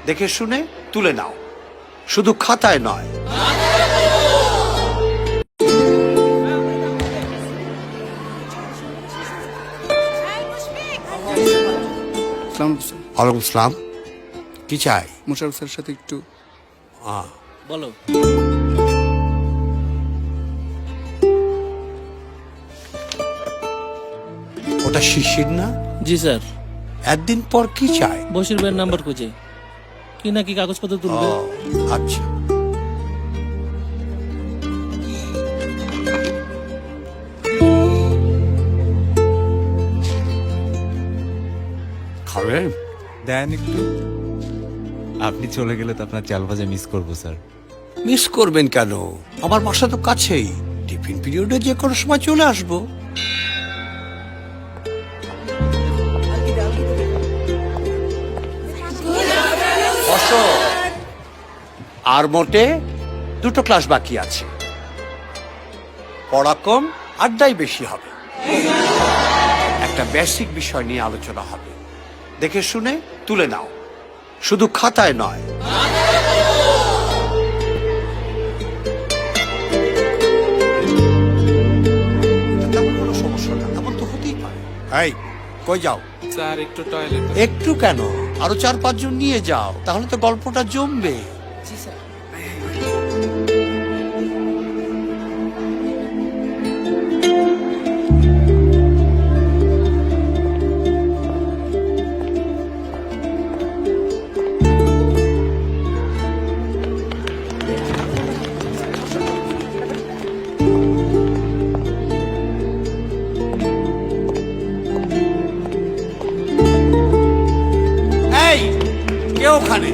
দেখে শুনে তুলে নাও, শুধু খাতায় নয়। ওয়ালাইকুম আসসালাম। কি চাই? মোশারফ স্যারের সাথে একটু বলো। ওটা শিশির না? জি স্যার। একদিন পর কি চাই? বশির ভাইয়ের নাম্বার খুঁজে কি নাকি কাগজপত্র তুলবে। আচ্ছা, খাবেন? দেন একটু। আপনি চলে গেলে তো আপনার চাল ভাজা মিস করবো স্যার। মিস করবেন কেন? আমার বাসা তো কাছেই, টিফিন পিরিয়ডে যে কোনো সময় চলে আসবো। বসো। আর মোটে 2টো ক্লাস বাকি আছে, পড়া কম, আড্ডাই বেশি হবে। একটা বেসিক বিষয় নিয়ে আলোচনা হবে, দেখে শুনে তুলে নাও, শুধু খাতায় নয়। তেমন কোনো সমস্যা না, এমন তো হতেই পারে। এই, কই যাও? স্যার একটু টয়লেট। একটু কেন, আরো 4-5 জন নিয়ে যাও, তাহলে তো গল্পটা জমবে। এই, কে ওখানে?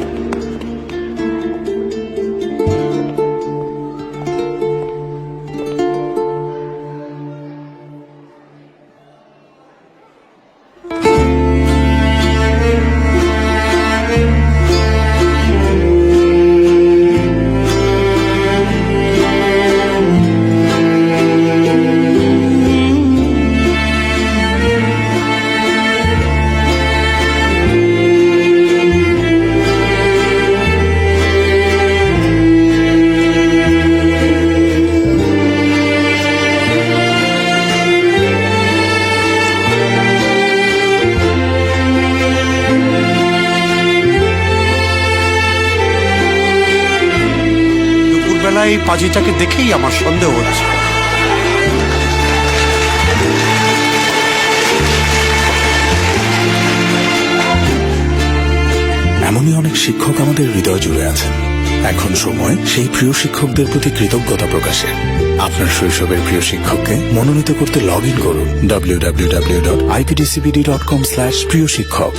দুপুরবেলা এই পাজিটাকে দেখেই আমার সন্দেহ হচ্ছে। এমনই অনেক শিক্ষক আমাদের হৃদয় জুড়ে আছেন। এখন সময় সেই প্রিয় শিক্ষকদের প্রতি কৃতজ্ঞতা প্রকাশের। আপনার শৈশবের প্রিয় শিক্ষককে মনোনীত করতে লগ ইন করুন www.ipdcbd.com/প্রিয় শিক্ষক।